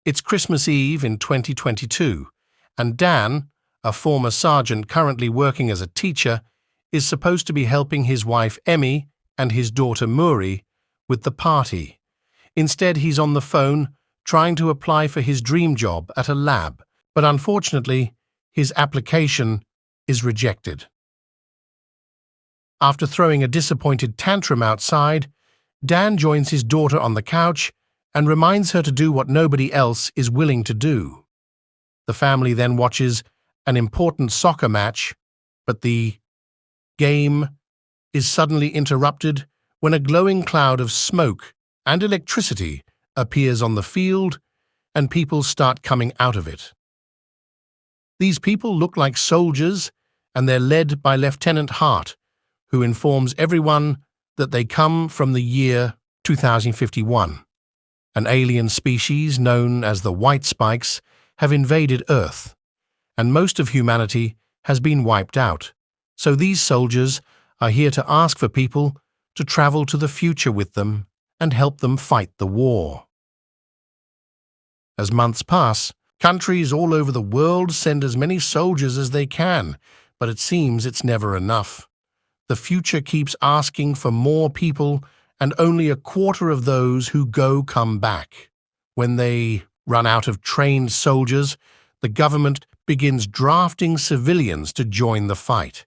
It's Christmas Eve in 2022, and Dan, a former sergeant currently working as a teacher, is supposed to be helping his wife Emmy and his daughter Muri with the party. Instead, he's on the phone trying to apply for his dream job at a lab, but unfortunately, his application is rejected. After throwing a disappointed tantrum outside, Dan joins his daughter on the couch and reminds her to do what nobody else is willing to do. The family then watches an important soccer match, but the game is suddenly interrupted when a glowing cloud of smoke and electricity appears on the field and people start coming out of it. These people look like soldiers, and they're led by Lieutenant Hart, who informs everyone that they come from the year 2051. An alien species known as the White Spikes have invaded Earth, and most of humanity has been wiped out. So these soldiers are here to ask for people to travel to the future with them and help them fight the war. As months pass, countries all over the world send as many soldiers as they can, but it seems it's never enough. The future keeps asking for more people, and only a quarter of those who go come back. When they run out of trained soldiers, the government begins drafting civilians to join the fight.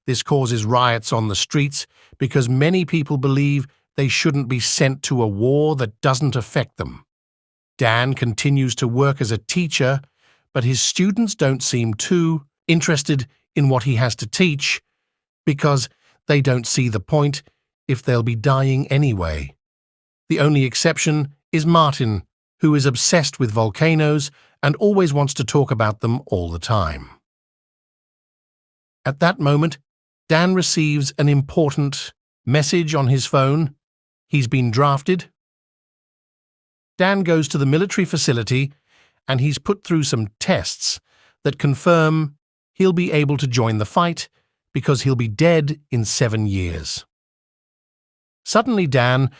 This causes riots on the streets because many people believe they shouldn't be sent to a war that doesn't affect them. Dan continues to work as a teacher, but his students don't seem too interested in what he has to teach because they don't see the point if they'll be dying anyway. The only exception is Martin, who is obsessed with volcanoes and always wants to talk about them all the time. At that moment, Dan receives an important message on his phone. He's been drafted. Dan goes to the military facility and he's put through some tests that confirm he'll be able to join the fight because he'll be dead in 7 years. Suddenly Dan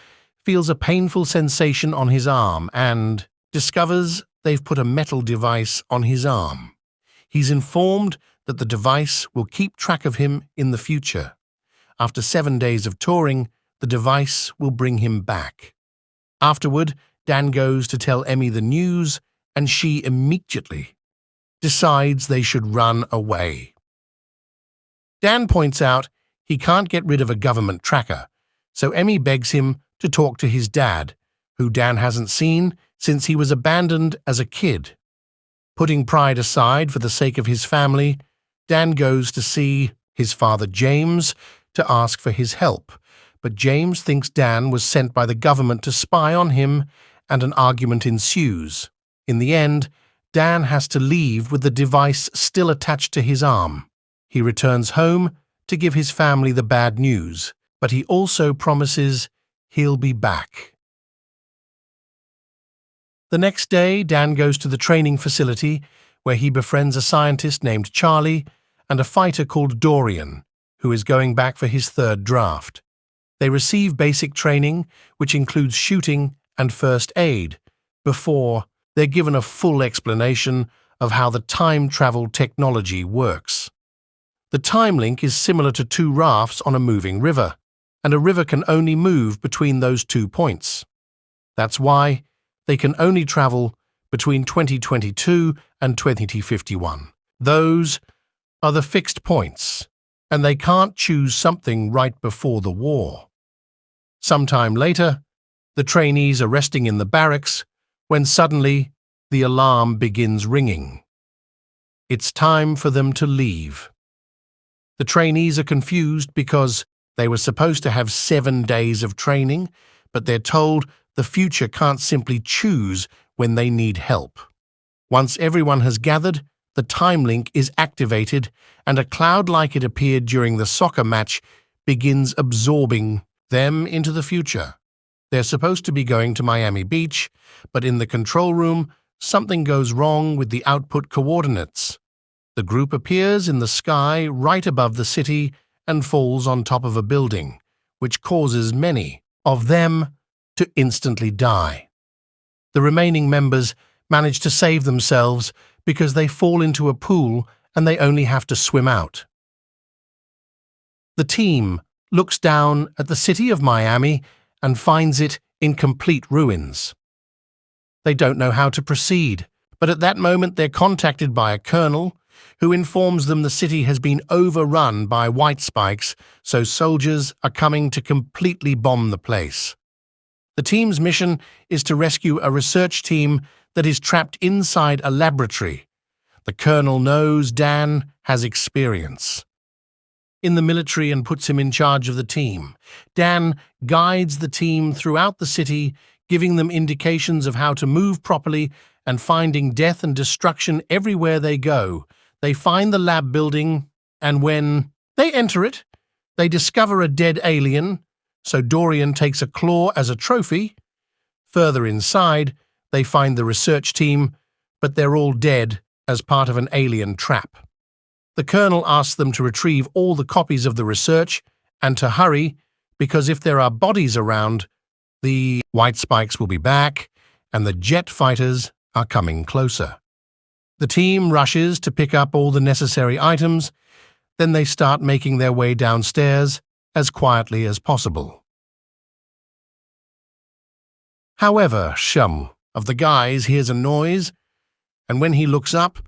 feels a painful sensation on his arm and discovers they've put a metal device on his arm. He's informed that the device will keep track of him in the future. After 7 days of touring, the device will bring him back. Afterward, Dan goes to tell Emmy the news, and she immediately decides they should run away. Dan points out he can't get rid of a government tracker, so Emmy begs him to talk to his dad, who Dan hasn't seen since he was abandoned as a kid. Putting pride aside for the sake of his family, Dan goes to see his father James to ask for his help, but James thinks Dan was sent by the government to spy on him, and an argument ensues. In the end, Dan has to leave with the device still attached to his arm. He returns home to give his family the bad news, but he also promises he'll be back. The next day, Dan goes to the training facility where he befriends a scientist named Charlie and a fighter called Dorian, who is going back for his 3rd draft. They receive basic training, which includes shooting and first aid, before they're given a full explanation of how the time travel technology works. The time link is similar to 2 rafts on a moving river, and a river can only move between those 2 points. That's why they can only travel between 2022 and 2051. Those are the fixed points, and they can't choose something right before the war. Sometime later, the trainees are resting in the barracks when suddenly the alarm begins ringing. It's time for them to leave. The trainees are confused because they were supposed to have 7 days of training, but they're told the future can't simply choose when they need help. Once everyone has gathered, the time link is activated, and a cloud like it appeared during the soccer match begins absorbing them into the future. They're supposed to be going to Miami Beach, but in the control room, something goes wrong with the output coordinates. The group appears in the sky right above the city and falls on top of a building, which causes many of them to instantly die. The remaining members manage to save themselves because they fall into a pool and they only have to swim out. The team looks down at the city of Miami and finds it in complete ruins. They don't know how to proceed, but at that moment they're contacted by a colonel who informs them the city has been overrun by white spikes, so soldiers are coming to completely bomb the place. The team's mission is to rescue a research team that is trapped inside a laboratory. The colonel knows Dan has experience in the military and puts him in charge of the team. Dan guides the team throughout the city, giving them indications of how to move properly and finding death and destruction everywhere they go. They find the lab building, and when they enter it, they discover a dead alien, so Dorian takes a claw as a trophy. Further inside, they find the research team, but they're all dead as part of an alien trap. The colonel asks them to retrieve all the copies of the research and to hurry, because if there are bodies around, the white spikes will be back and the jet fighters are coming closer. The team rushes to pick up all the necessary items, then they start making their way downstairs as quietly as possible. However, Shum of the guys hears a noise, and when he looks up,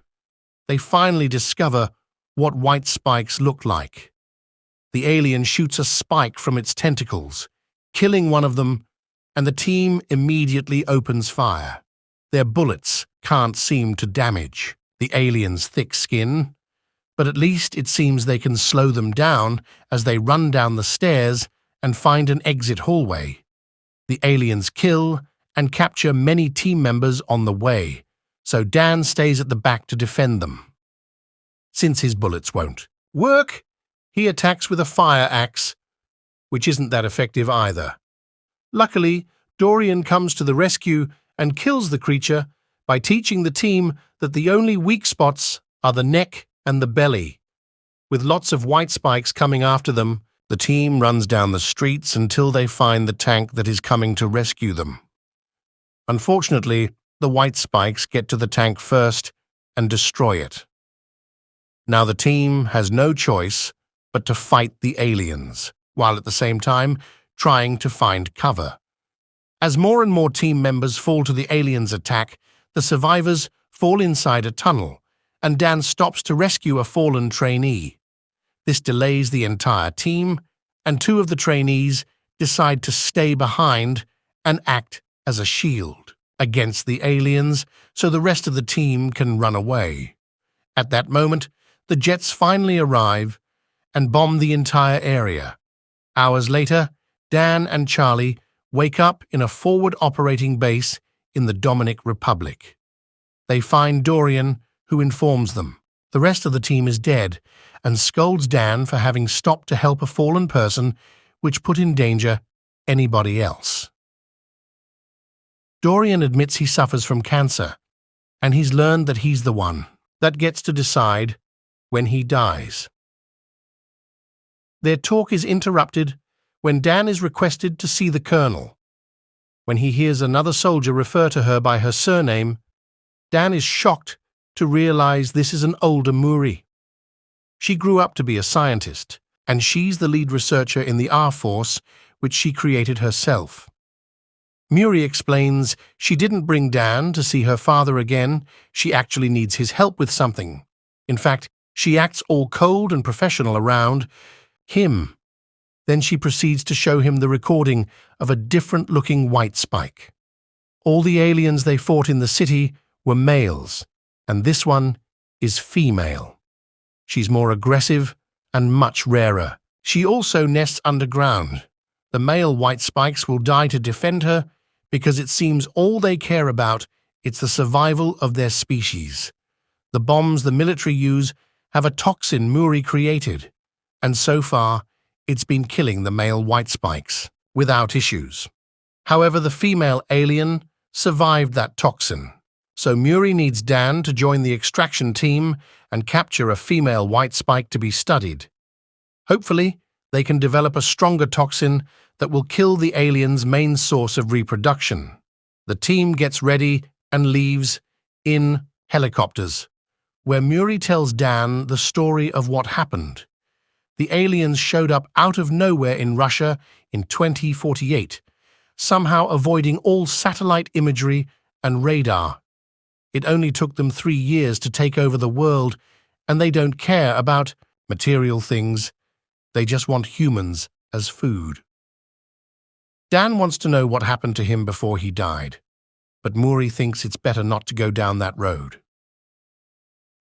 they finally discover what white spikes look like. The alien shoots a spike from its tentacles, killing one of them, and the team immediately opens fire. Their bullets can't seem to damage the alien's thick skin, but at least it seems they can slow them down as they run down the stairs and find an exit hallway. The aliens kill and capture many team members on the way, so Dan stays at the back to defend them. Since his bullets won't work, he attacks with a fire axe, which isn't that effective either. Luckily, Dorian comes to the rescue and kills the creature by teaching the team that the only weak spots are the neck and the belly. With lots of white spikes coming after them, the team runs down the streets until they find the tank that is coming to rescue them. Unfortunately, the white spikes get to the tank first and destroy it. Now the team has no choice but to fight the aliens, while at the same time trying to find cover. As more and more team members fall to the aliens' attack, the survivors fall inside a tunnel, and Dan stops to rescue a fallen trainee. This delays the entire team, and two of the trainees decide to stay behind and act as a shield against the aliens so the rest of the team can run away. At that moment, the jets finally arrive and bomb the entire area. Hours later, Dan and Charlie wake up in a forward operating base in the Dominican Republic. They find Dorian, who informs them the rest of the team is dead, and scolds Dan for having stopped to help a fallen person, which put in danger anybody else. Dorian admits he suffers from cancer, and he's learned that he's the one that gets to decide when he dies. Their talk is interrupted when Dan is requested to see the colonel. When he hears another soldier refer to her by her surname, Dan is shocked to realize this is an older Muri. She grew up to be a scientist, and she's the lead researcher in the R-Force, which she created herself. Muri explains she didn't bring Dan to see her father again, she actually needs his help with something. In fact, she acts all cold and professional around him. Then she proceeds to show him the recording of a different-looking white spike. All the aliens they fought in the city were males, and this one is female. She's more aggressive and much rarer. She also nests underground. The male white spikes will die to defend her because it seems all they care about is the survival of their species. The bombs the military use have a toxin Muri created, and so far it's been killing the male white spikes without issues. However, the female alien survived that toxin, so Muri needs Dan to join the extraction team and capture a female white spike to be studied. Hopefully, they can develop a stronger toxin that will kill the alien's main source of reproduction. The team gets ready and leaves, in Helicopters, where Muri tells Dan the story of what happened. The aliens showed up out of nowhere in Russia in 2048, somehow avoiding all satellite imagery and radar. It only took them 3 years to take over the world, and they don't care about material things. They just want humans as food. Dan wants to know what happened to him before he died, but Muri thinks it's better not to go down that road.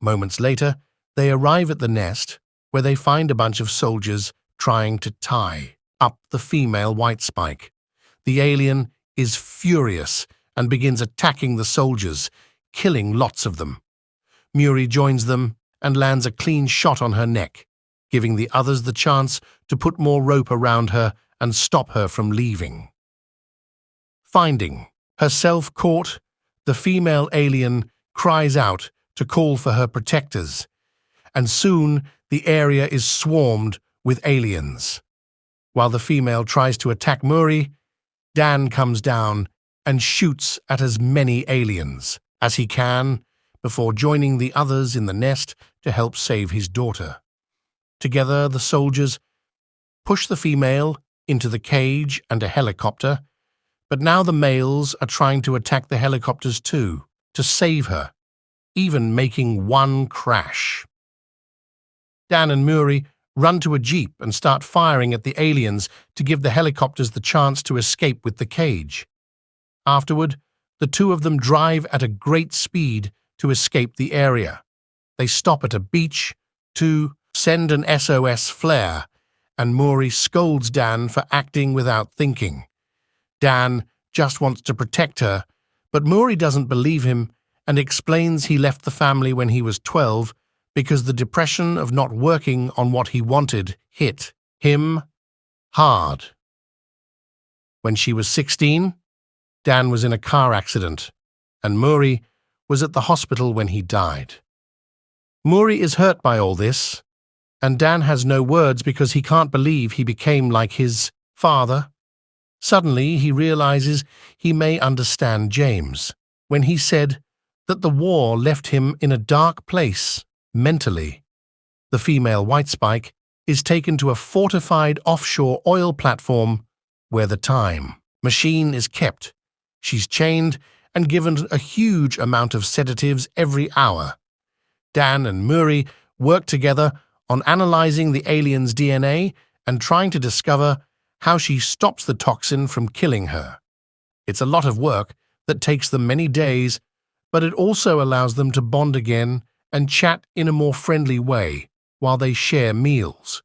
Moments later, they arrive at the nest, where they find a bunch of soldiers trying to tie up the female white spike. The alien is furious and begins attacking the soldiers, killing lots of them. Muri joins them and lands a clean shot on her neck, giving the others the chance to put more rope around her and stop her from leaving. Finding herself caught, the female alien cries out to call for her protectors, and soon the area is swarmed with aliens. While the female tries to attack Muri, Dan comes down and shoots at as many aliens as he can before joining the others in the nest to help save his daughter. Together, the soldiers push the female into the cage and a helicopter, but now the males are trying to attack the helicopters too, to save her, even making one crash. Dan and Muri run to a jeep and start firing at the aliens to give the helicopters the chance to escape with the cage. Afterward, the two of them drive at a great speed to escape the area. They stop at a beach to send an SOS flare, and Muri scolds Dan for acting without thinking. Dan just wants to protect her, but Muri doesn't believe him and explains he left the family when he was 12 because the depression of not working on what he wanted hit him hard. When she was 16, Dan was in a car accident, and Muri was at the hospital when he died. Muri is hurt by all this, and Dan has no words because he can't believe he became like his father. Suddenly, he realizes he may understand James when he said that the war left him in a dark place mentally. The female white spike is taken to a fortified offshore oil platform where the time machine is kept. She's chained and given a huge amount of sedatives every hour. Dan and Muri work together on analyzing the alien's DNA and trying to discover how she stops the toxin from killing her. It's a lot of work that takes them many days, but it also allows them to bond again and chat in a more friendly way while they share meals.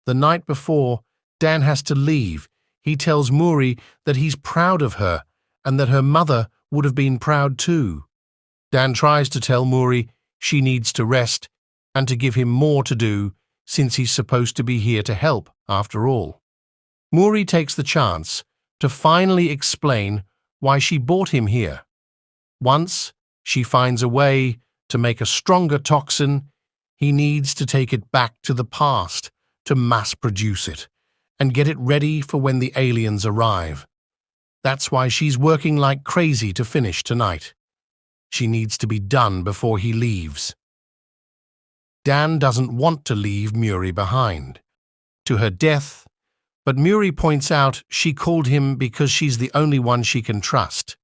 The night before Dan has to leave, he tells Muri that he's proud of her and that her mother would have been proud too. Dan tries to tell Muri she needs to rest and to give him more to do since he's supposed to be here to help after all. Muri takes the chance to finally explain why she brought him here. Once she finds a way to make a stronger toxin, he needs to take it back to the past to mass produce it and get it ready for when the aliens arrive. That's why she's working like crazy to finish tonight. She needs to be done before he leaves. Dan doesn't want to leave Muri behind to her death, but Muri points out she called him because she's the only one she can trust.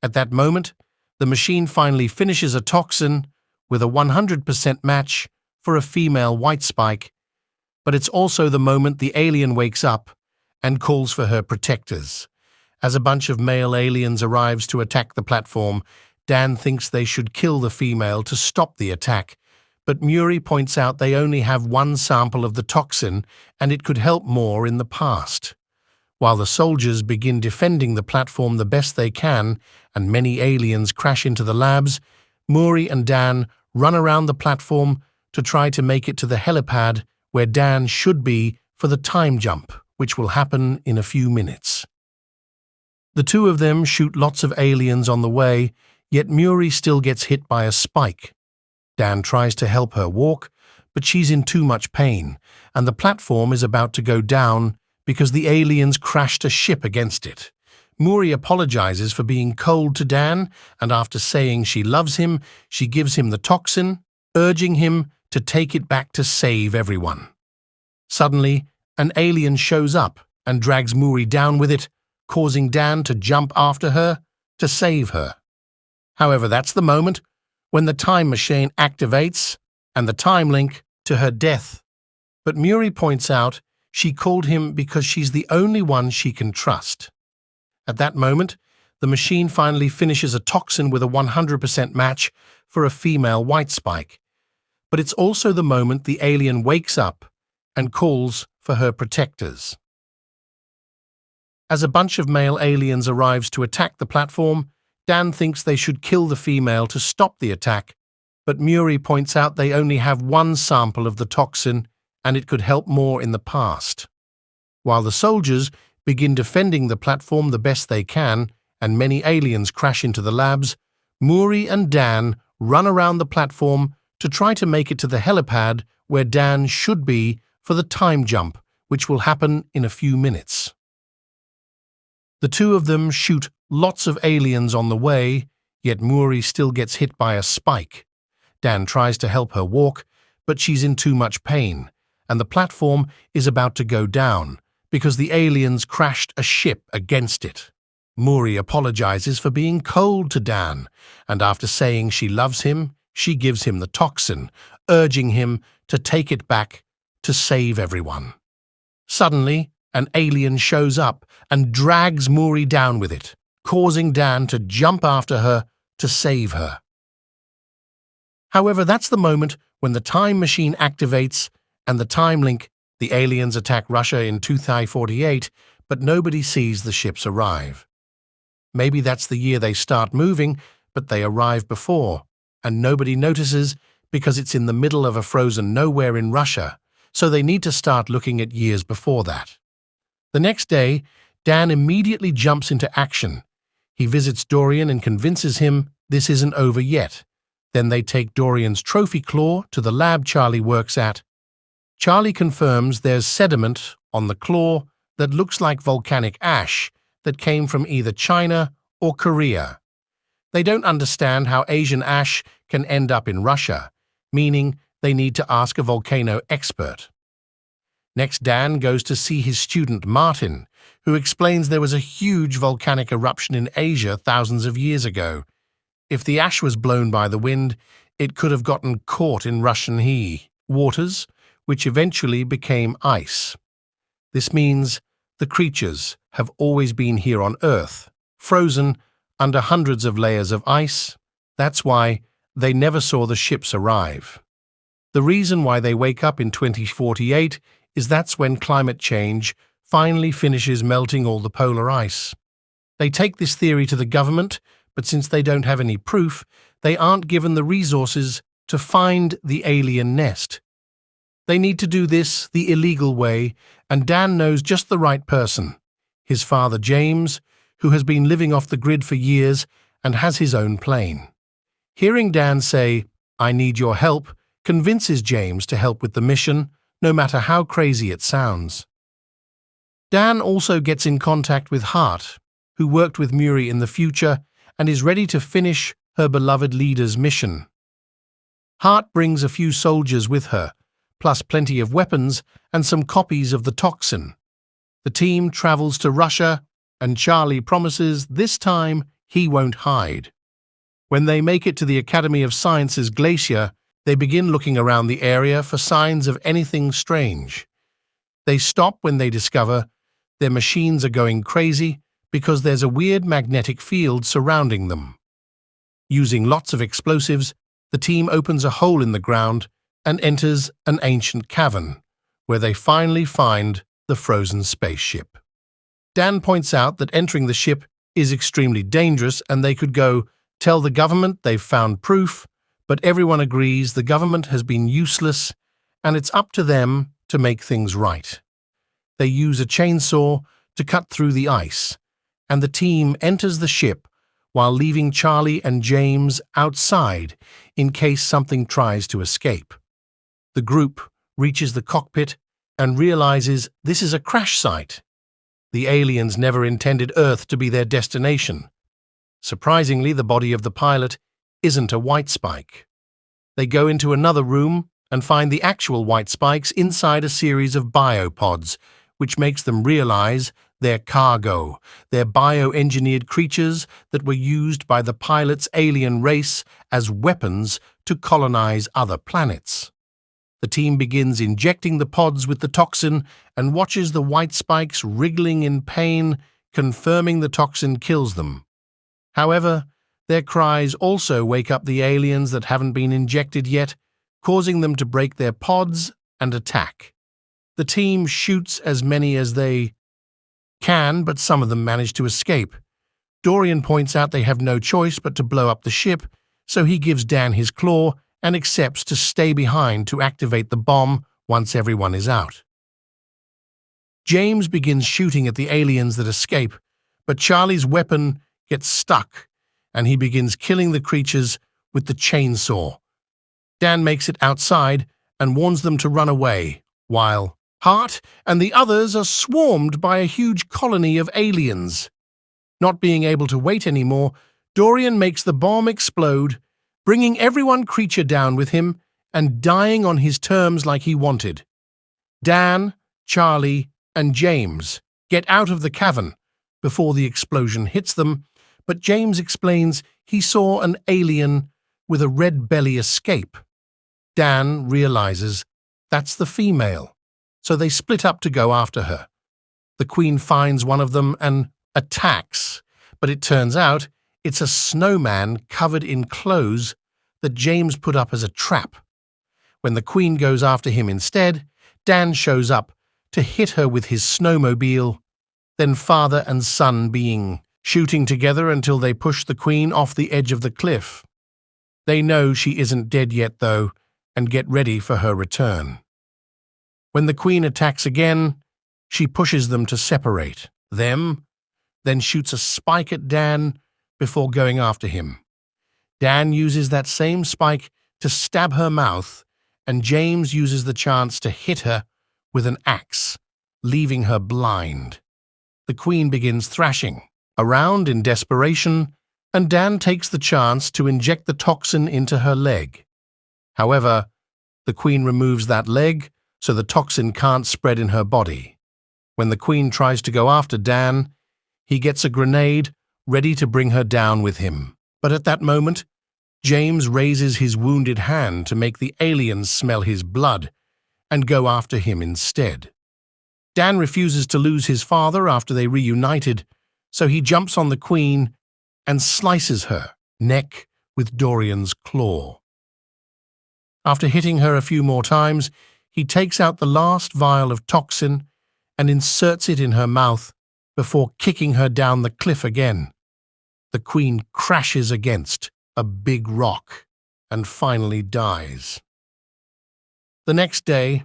At that moment, the machine finally finishes a toxin with a 100% match for a female white spike, but it's also the moment the alien wakes up and calls for her protectors. As a bunch of male aliens arrives to attack the platform, Dan thinks they should kill the female to stop the attack, but Muri points out they only have one sample of the toxin and it could help more in the past. While the soldiers begin defending the platform the best they can and many aliens crash into the labs, Muri and Dan run around the platform to try to make it to the helipad where Dan should be for the time jump, which will happen in a few minutes. The two of them shoot lots of aliens on the way, yet Muri still gets hit by a spike. Dan tries to help her walk, but she's in too much pain, and the platform is about to go down because the aliens crashed a ship against it. Muri apologizes for being cold to Dan, and after saying she loves him, she gives him the toxin, urging him to take it back to save everyone. Suddenly, an alien shows up and drags Muri down with it, causing Dan to jump after her to save her. However, that's the moment when the time machine activates and the time link to her death. But Muri points out she called him because she's the only one she can trust. At that moment, the machine finally finishes a toxin with a 100% match for a female white spike. But it's also the moment the alien wakes up and calls for her protectors. As a bunch of male aliens arrives to attack the platform, Dan thinks they should kill the female to stop the attack, but Muri points out they only have one sample of the toxin and it could help more in the past. While the soldiers begin defending the platform the best they can and many aliens crash into the labs, Muri and Dan run around the platform to try to make it to the helipad where Dan should be for the time jump, which will happen in a few minutes. The two of them shoot lots of aliens on the way, yet Muri still gets hit by a spike. Dan tries to help her walk, but she's in too much pain, and the platform is about to go down because the aliens crashed a ship against it. Muri apologizes for being cold to Dan, and after saying she loves him, she gives him the toxin, urging him to take it back to save everyone. Suddenly, an alien shows up and drags Muri down with it, causing Dan to jump after her to save her. However, that's the moment when the time machine activates and the time link. The aliens attack Russia in 2048, but nobody sees the ships arrive. Maybe that's the year they start moving, but they arrive before, and nobody notices because it's in the middle of a frozen nowhere in Russia, so they need to start looking at years before that. The next day, Dan immediately jumps into action. He visits Dorian and convinces him this isn't over yet. Then they take Dorian's trophy claw to the lab Charlie works at. Charlie confirms there's sediment on the claw that looks like volcanic ash that came from either China or Korea. They don't understand how Asian ash can end up in Russia, meaning they need to ask a volcano expert. Next, Dan goes to see his student Martin, who explains there was a huge volcanic eruption in Asia thousands of years ago. If the ash was blown by the wind, it could have gotten caught in Russian waters, which eventually became ice. This means the creatures have always been here on Earth, frozen under hundreds of layers of ice. That's why they never saw the ships arrive. The reason why they wake up in 2048 is that's when climate change finally finishes melting all the polar ice. They take this theory to the government, but since they don't have any proof, they aren't given the resources to find the alien nest. They need to do this the illegal way, and Dan knows just the right person, his father James, who has been living off the grid for years and has his own plane. Hearing Dan say, "I need your help," convinces James to help with the mission, no matter how crazy it sounds. Dan also gets in contact with Harte, who worked with Muri in the future and is ready to finish her beloved leader's mission. Harte brings a few soldiers with her, plus plenty of weapons and some copies of the toxin. The team travels to Russia, and Charlie promises this time he won't hide. When they make it to the Academy of Sciences glacier, they begin looking around the area for signs of anything strange. They stop when they discover their machines are going crazy because there's a weird magnetic field surrounding them. Using lots of explosives, the team opens a hole in the ground and enters an ancient cavern, where they finally find the frozen spaceship. Dan points out that entering the ship is extremely dangerous and they could go tell the government they've found proof, but everyone agrees the government has been useless and it's up to them to make things right. They use a chainsaw to cut through the ice, and the team enters the ship while leaving Charlie and James outside in case something tries to escape. The group reaches the cockpit and realizes this is a crash site. The aliens never intended Earth to be their destination. Surprisingly, the body of the pilot isn't a white spike. They go into another room and find the actual white spikes inside a series of biopods, which makes them realize they're cargo. They're bioengineered creatures that were used by the pilot's alien race as weapons to colonize other planets. The team begins injecting the pods with the toxin and watches the white spikes wriggling in pain, confirming the toxin kills them. However, their cries also wake up the aliens that haven't been injected yet, causing them to break their pods and attack. The team shoots as many as they can, but some of them manage to escape. Dorian points out they have no choice but to blow up the ship, so he gives Dan his claw and accepts to stay behind to activate the bomb once everyone is out. James begins shooting at the aliens that escape, but Charlie's weapon gets stuck, and he begins killing the creatures with the chainsaw. Dan makes it outside and warns them to run away, while Hart and the others are swarmed by a huge colony of aliens. Not being able to wait anymore, Dorian makes the bomb explode, bringing every creature down with him and dying on his terms like he wanted. Dan, Charlie, and James get out of the cavern before the explosion hits them, but James explains he saw an alien with a red belly escape. Dan realizes that's the female, so they split up to go after her. The Queen finds one of them and attacks, but it turns out it's a snowman covered in clothes that James put up as a trap. When the Queen goes after him instead, Dan shows up to hit her with his snowmobile, then father and son being shooting together until they push the Queen off the edge of the cliff. They know she isn't dead yet, though, and get ready for her return. When the Queen attacks again, she pushes them to separate them, then shoots a spike at Dan before going after him. Dan uses that same spike to stab her mouth, and James uses the chance to hit her with an axe, leaving her blind. The Queen begins thrashing around in desperation, and Dan takes the chance to inject the toxin into her leg. However, the Queen removes that leg so the toxin can't spread in her body. When the Queen tries to go after Dan, he gets a grenade ready to bring her down with him. But at that moment, James raises his wounded hand to make the aliens smell his blood and go after him instead. Dan refuses to lose his father after they reunited, so he jumps on the Queen and slices her neck with Dorian's claw. After hitting her a few more times, he takes out the last vial of toxin and inserts it in her mouth before kicking her down the cliff again. The Queen crashes against a big rock and finally dies. The next day,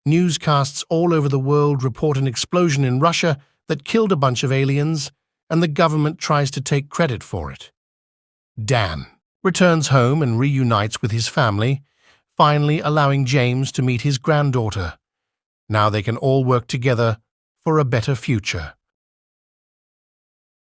newscasts all over the world report an explosion in Russia that killed a bunch of aliens, and the government tries to take credit for it. Dan returns home and reunites with his family, finally allowing James to meet his granddaughter. Now they can all work together for a better future.